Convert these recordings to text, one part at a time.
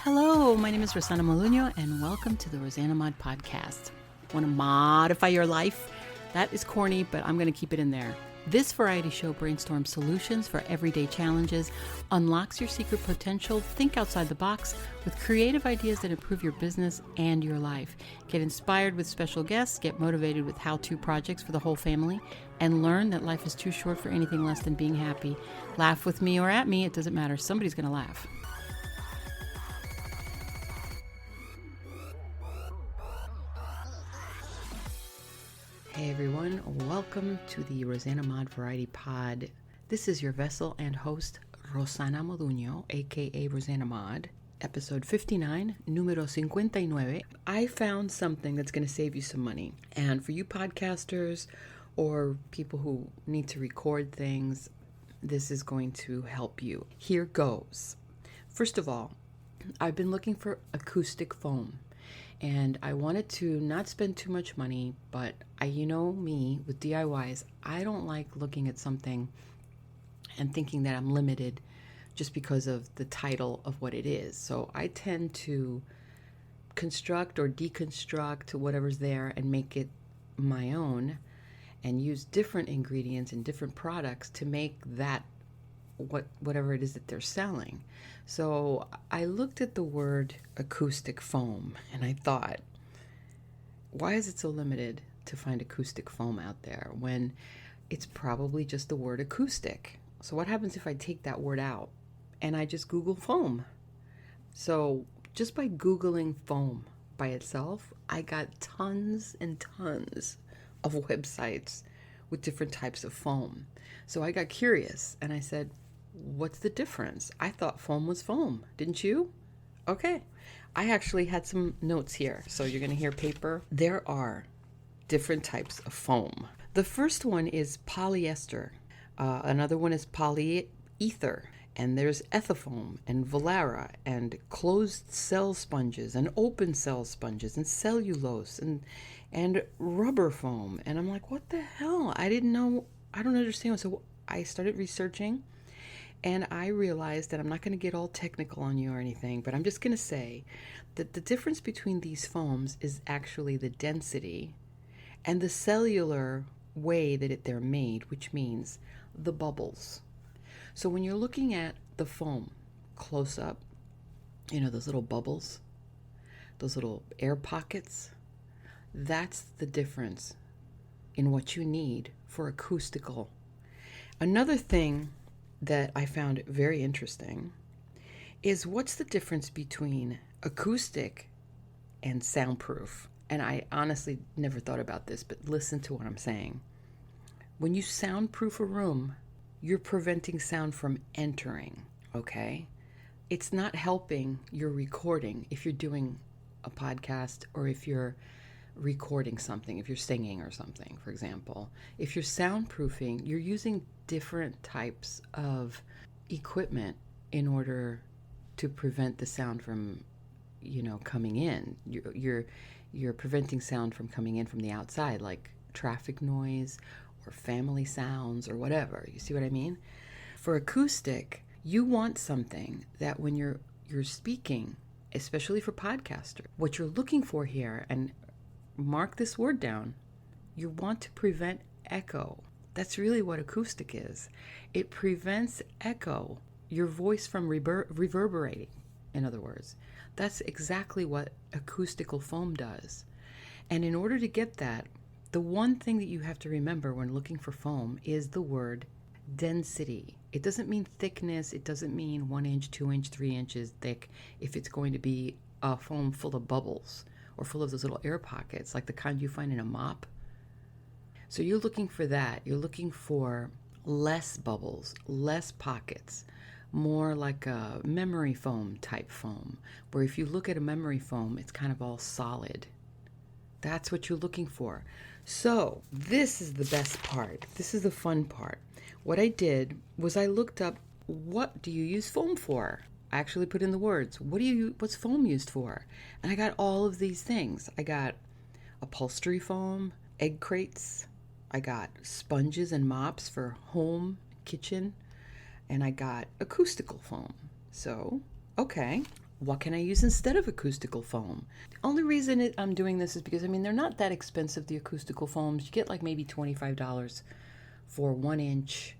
Hello, my name is Rosanamod, and welcome to the rosanamod podcast. Want to modify your life? That is corny, but I'm going to keep it in there. This variety show brainstorms solutions for everyday challenges, unlocks your secret potential, think outside the box with creative ideas that improve your business and your life. Get inspired with special guests, get motivated with how-to projects for the whole family, and learn that life is too short for anything less than being happy. Laugh with me or at me, it doesn't matter. Somebody's going to laugh. Hey everyone, welcome to the rosanamod Variety Pod. This is your vessel and host, Rosanamod, aka rosanamod, episode 59, numero 59. I found something that's going to save you some money. And for you podcasters or people who need to record things, this is going to help you. Here goes. First of all, I've been looking for acoustic foam. And I wanted to not spend too much money, but you know me with DIYs, I don't like looking at something and thinking that I'm limited just because of the title of what it is. So I tend to construct or deconstruct whatever's there and make it my own and use different ingredients and different products to make that whatever it is that they're selling. So I looked at the word acoustic foam and I thought, why is it so limited to find acoustic foam out there when it's probably just the word acoustic? So what happens if I take that word out and I just Google foam? So just by Googling foam by itself, I got tons and tons of websites with different types of foam. So I got curious and I said, what's the difference? I thought foam was foam. Didn't you? Okay. I actually had some notes here. So you're going to hear paper. There are different types of foam. The first one is polyester. Another one is polyether. And there's ethafoam and Volera and closed cell sponges and open cell sponges and cellulose and rubber foam. And I'm like, what the hell? I didn't know. I don't understand. So I started researching. And I realized that I'm not going to get all technical on you or anything, but I'm just going to say that the difference between these foams is actually the density and the cellular way that they're made, which means the bubbles. So when you're looking at the foam close up, you know, those little bubbles, those little air pockets, that's the difference in what you need for acoustical. Another thing that I found very interesting is what's the difference between acoustic and soundproof? And I honestly never thought about this, but listen to what I'm saying. When you soundproof a room, you're preventing sound from entering, okay? It's not helping your recording if you're doing a podcast or if you're recording something, if you're singing or something, for example. If you're soundproofing, you're using different types of equipment in order to prevent the sound from, coming in. You're preventing sound from coming in from the outside, like traffic noise or family sounds or whatever. You see what I mean? For acoustic, you want something that when you're speaking, especially for podcasters, what you're looking for here, and mark this word down, you want to prevent echo. That's really what acoustic is. It prevents echo, your voice from reverberating, in other words. That's exactly what acoustical foam does. And in order to get that, the one thing that you have to remember when looking for foam is the word density. It doesn't mean thickness. It doesn't mean 1 inch, 2 inch, 3 inches thick if it's going to be a foam full of bubbles or full of those little air pockets, like the kind you find in a mop. So you're looking for that. You're looking for less bubbles, less pockets, more like a memory foam type foam, where if you look at a memory foam, it's kind of all solid. That's what you're looking for. So this is the best part. This is the fun part. What I did was I looked up, what do you use foam for? I actually put in the words, what's foam used for? And I got all of these things. I got upholstery foam, egg crates, I got sponges and mops for home, kitchen, and I got acoustical foam. So, okay, what can I use instead of acoustical foam? The only reason I'm doing this is because, they're not that expensive, the acoustical foams. You get like maybe $25 for 1 inch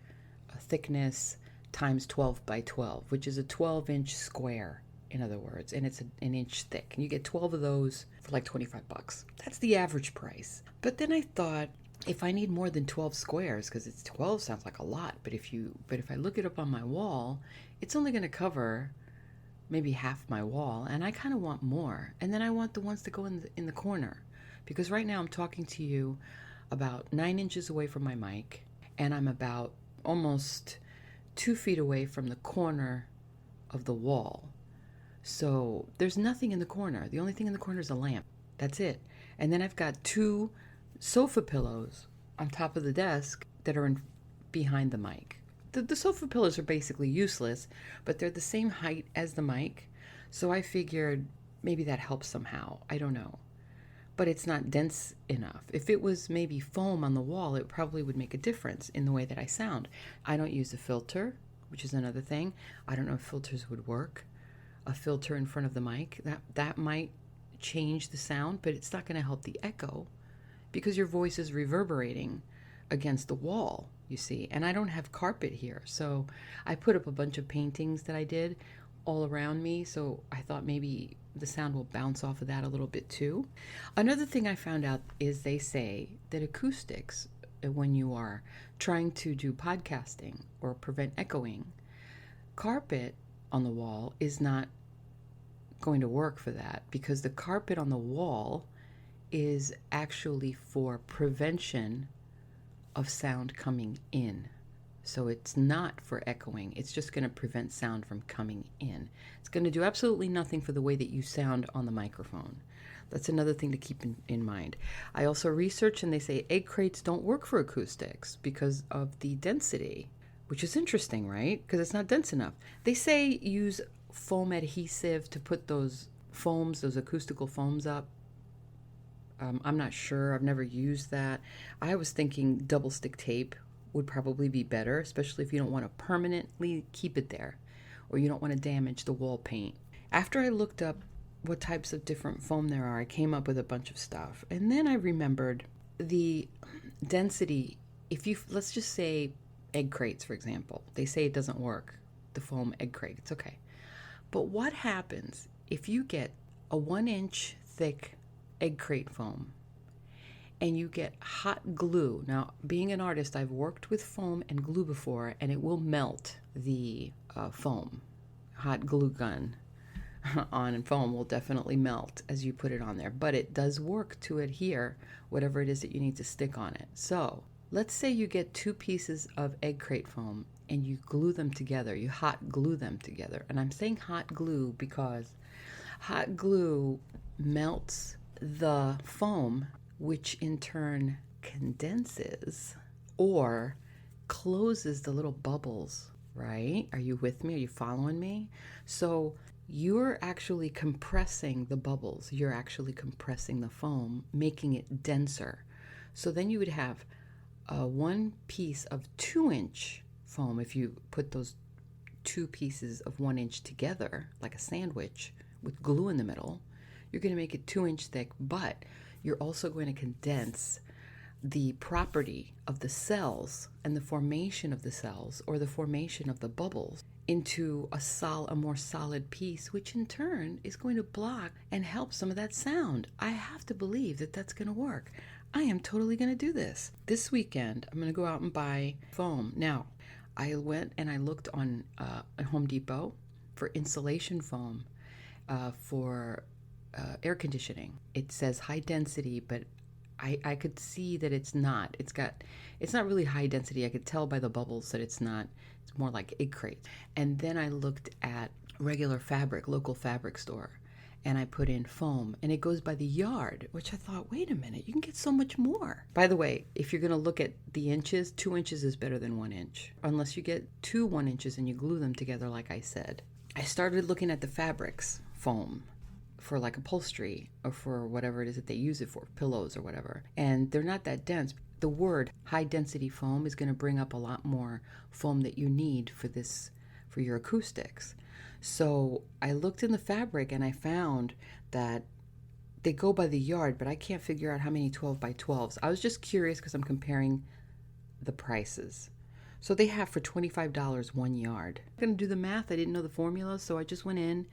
thickness times 12 by 12, which is a 12-inch square, in other words, and it's an inch thick. And you get 12 of those for like $25. That's the average price. But then I thought, if I need more than 12 squares, because it's 12 sounds like a lot, but if I look it up on my wall, it's only going to cover maybe half my wall, and I kind of want more. And then I want the ones that go in the corner, because right now I'm talking to you about 9 inches away from my mic, and I'm about almost 2 feet away from the corner of the wall. So there's nothing in the corner. The only thing in the corner is a lamp. That's it. And then I've got 2 sofa pillows on top of the desk that are behind the mic. The sofa pillows are basically useless, but they're the same height as the mic. So I figured maybe that helps somehow. I don't know. But it's not dense enough. If it was maybe foam on the wall, it probably would make a difference in the way that I sound. I don't use a filter, which is another thing. I don't know if filters would work. A filter in front of the mic, that might change the sound, but it's not going to help the echo because your voice is reverberating against the wall, you see. And I don't have carpet here, so I put up a bunch of paintings that I did all around me, so I thought maybe the sound will bounce off of that a little bit too. Another thing I found out is they say that acoustics, when you are trying to do podcasting or prevent echoing, carpet on the wall is not going to work for that, because the carpet on the wall is actually for prevention of sound coming in. So it's not for echoing. It's just going to prevent sound from coming in. It's going to do absolutely nothing for the way that you sound on the microphone. That's another thing to keep in mind. I also researched, and they say egg crates don't work for acoustics because of the density, which is interesting, right? Because it's not dense enough. They say use foam adhesive to put those acoustical foams up. I'm not sure. I've never used that. I was thinking double stick tape would probably be better, especially if you don't want to permanently keep it there or you don't want to damage the wall paint. After I looked up what types of different foam there are, I came up with a bunch of stuff. And then I remembered the density. Let's just say egg crates, for example. They say it doesn't work, the foam egg crate. It's okay. But what happens if you get a 1-inch thick egg crate foam and you get hot glue? Now, being an artist, I've worked with foam and glue before, and it will melt the foam. Hot glue gun on foam will definitely melt as you put it on there, but it does work to adhere whatever it is that you need to stick on it. So let's say you get 2 pieces of egg crate foam and you glue them together, you hot glue them together. And I'm saying hot glue because hot glue melts the foam, which in turn condenses or closes the little bubbles, right? Are you with me? Are you following me? So you're actually compressing the bubbles. You're actually compressing the foam, making it denser. So then you would have 1 piece of 2-inch foam. If you put those 2 pieces of 1 inch together, like a sandwich with glue in the middle, you're going to make it 2-inch thick, but you're also going to condense the property of the cells and the formation of the cells or the formation of the bubbles into a more solid piece, which in turn is going to block and help some of that sound. I have to believe that that's going to work. I am totally going to do this. This weekend, I'm going to go out and buy foam. Now, I went and I looked on Home Depot for insulation foam for air conditioning. It says high density, but I could see that it's not. It's not really high density. I could tell by the bubbles that it's not. It's more like egg crate. And then I looked at regular fabric, local fabric store, and I put in foam, and it goes by the yard, which I thought, wait a minute, you can get so much more. By the way, if you're going to look at the inches, 2 inches is better than 1 inch, unless you get 2 1 inches and you glue them together like I said. I started looking at the fabrics foam for like upholstery or for whatever it is that they use it for, pillows or whatever, and they're not that dense. The word high density foam is going to bring up a lot more foam that you need for your acoustics. So I looked in the fabric and I found that they go by the yard, but I can't figure out how many 12 by 12s. I was just curious because I'm comparing the prices. So they have for $25 1 yard. I'm going to do the math. I didn't know the formula, so I just went in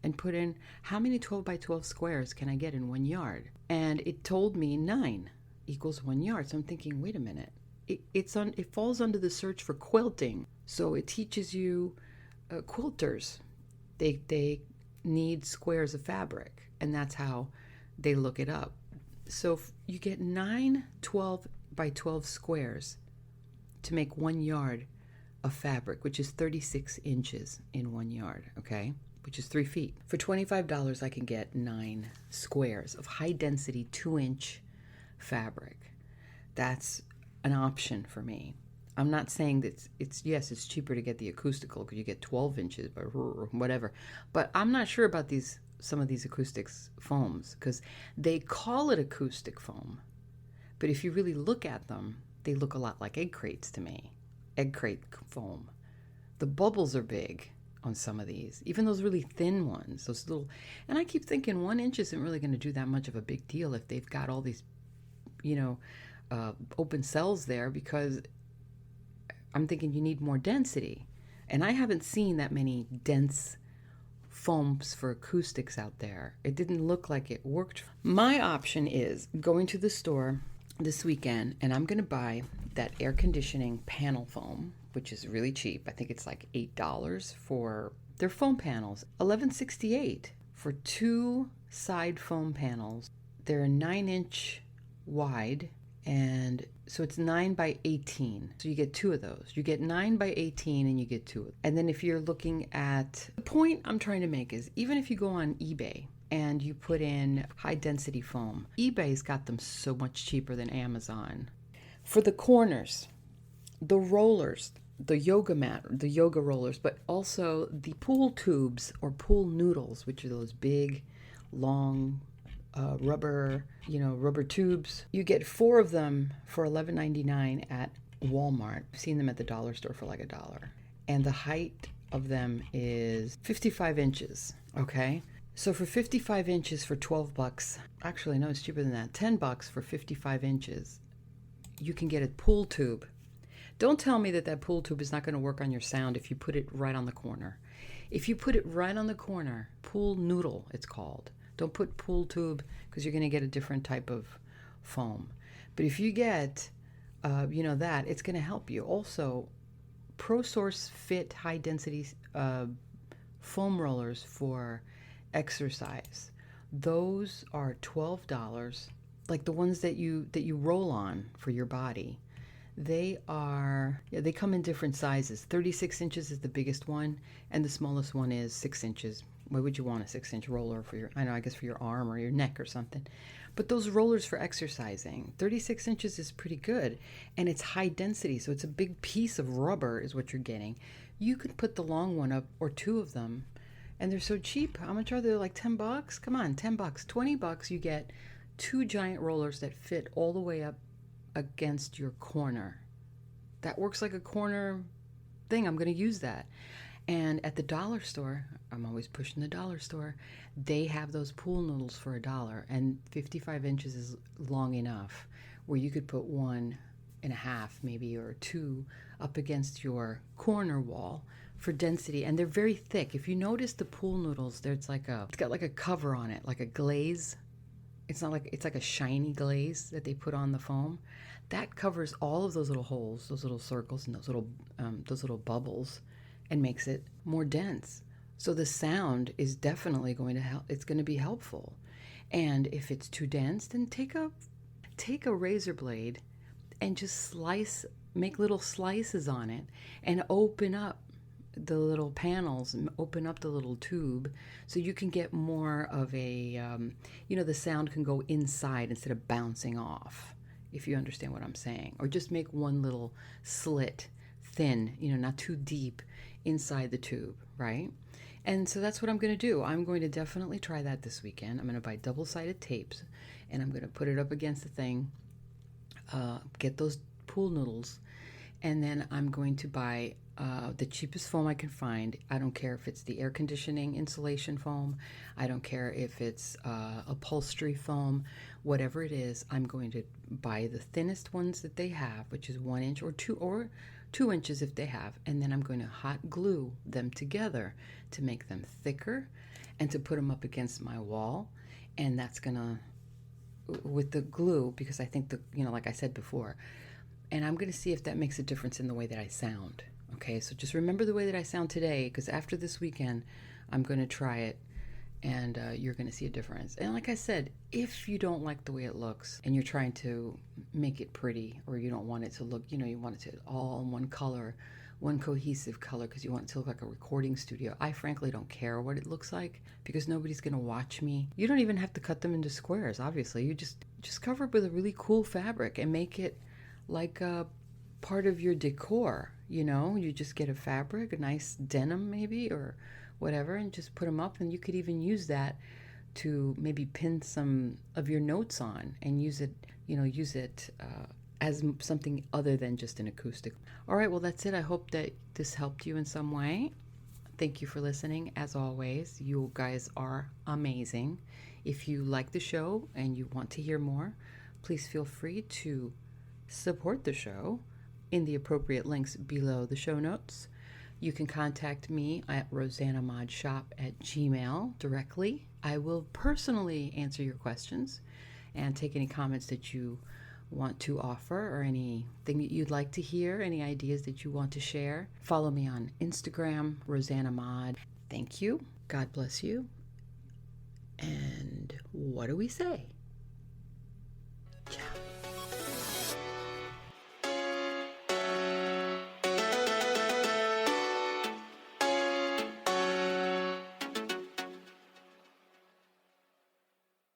and put in how many 12 by 12 squares can I get in 1 yard? And it told me 9 equals 1 yard. So I'm thinking, wait a minute. It falls under the search for quilting. So it teaches you quilters. They need squares of fabric, and that's how they look it up. So you get 9 12 by 12 squares to make 1 yard of fabric, which is 36 inches in 1 yard, okay? Which is 3 feet. For $25, I can get 9 squares of high density 2-inch fabric. That's an option for me. I'm not saying that it's cheaper to get the acoustical because you get 12 inches, but whatever. But I'm not sure about some of these acoustics foams because they call it acoustic foam. But if you really look at them, they look a lot like egg crates to me. Egg crate foam. The bubbles are big on some of these, even those really thin ones, those little. And I keep thinking 1 inch isn't really going to do that much of a big deal if they've got all these, open cells there, because I'm thinking you need more density. And I haven't seen that many dense foams for acoustics out there. It didn't look like it worked. My option is going to the store this weekend, and I'm going to buy that air conditioning panel foam, which is really cheap. I think it's like $8 for their foam panels. $11.68 for 2 side foam panels. They're 9-inch wide, and so it's 9 by 18. So you get 2 of those. You get 9 by 18 and you get 2 of them. And then if you're looking at, the point I'm trying to make is, even if you go on eBay and you put in high density foam, eBay's got them so much cheaper than Amazon. For the corners, the rollers, the yoga mat, the yoga rollers, but also the pool tubes or pool noodles, which are those big, long rubber tubes. You get 4 of them for $11.99 at Walmart. I've seen them at the dollar store for like $1. And the height of them is 55 inches, okay? So for 55 inches for $12, actually no, it's cheaper than that, $10 for 55 inches, you can get a pool tube. Don't tell me that pool tube is not going to work on your sound if you put it right on the corner. If you put it right on the corner, pool noodle it's called. Don't put pool tube because you're going to get a different type of foam. But if you get, that, it's going to help you. Also, ProSource Fit high density foam rollers for exercise. Those are $12, like the ones that you roll on for your body. They come in different sizes. 36 inches is the biggest one, and the smallest one is 6 inches. Why would you want a 6-inch roller for I guess for your arm or your neck or something. But those rollers for exercising, 36 inches is pretty good, and it's high density, so it's a big piece of rubber is what you're getting. You could put the long one up, or 2 of them, and they're so cheap. How much are they? Like $10? Come on, $10. $20, you get 2 giant rollers that fit all the way up against your corner. That works like a corner thing. I'm going to use that. And at the dollar store, I'm always pushing the dollar store, they have those pool noodles for $1, and 55 inches is long enough where you could put 1.5 maybe, or 2 up against your corner wall for density. And they're very thick. If you notice the pool noodles, it's got like a cover on it, like a glaze. It's like a shiny glaze that they put on the foam. That covers all of those little holes, those little circles, and those little bubbles, and makes it more dense. So the sound is definitely going to help. It's going to be helpful. And if it's too dense, then take a razor blade and just make little slices on it, and open up the little panels and open up the little tube so you can get more of a, the sound can go inside instead of bouncing off, if you understand what I'm saying. Or just make one little slit, thin, not too deep inside the tube, right? And so that's what I'm going to do. I'm going to definitely try that this weekend. I'm going to buy double-sided tapes, and I'm going to put it up against the thing, get those pool noodles, and then I'm going to buy the cheapest foam I can find. I don't care if it's the air conditioning insulation foam. I don't care if it's upholstery foam. Whatever it is, I'm going to buy the thinnest ones that they have, which is 1 inch or 2 inches if they have, and then I'm going to hot glue them together to make them thicker and to put them up against my wall. And that's gonna, with the glue, because I think like I said before, and I'm gonna see if that makes a difference in the way that I sound. Okay, so just remember the way that I sound today, because after this weekend, I'm gonna try it, and you're gonna see a difference. And like I said, if you don't like the way it looks and you're trying to make it pretty, or you don't want it to look, you want it to all in one color, one cohesive color, because you want it to look like a recording studio. I frankly don't care what it looks like, because nobody's gonna watch me. You don't even have to cut them into squares, obviously. You just cover it with a really cool fabric and make it like a part of your decor. You just get a fabric, a nice denim maybe, or whatever, and just put them up. And you could even use that to maybe pin some of your notes on and use it as something other than just an acoustic. All right, well, that's it. I hope that this helped you in some way. Thank you for listening. As always, you guys are amazing. If you like the show and you want to hear more, please feel free to support the show in the appropriate links below the show notes. You can contact me at rosanamodshop@gmail.com directly. I will personally answer your questions and take any comments that you want to offer, or anything that you'd like to hear, any ideas that you want to share. Follow me on Instagram, rosanamod. Thank you. God bless you. And what do we say?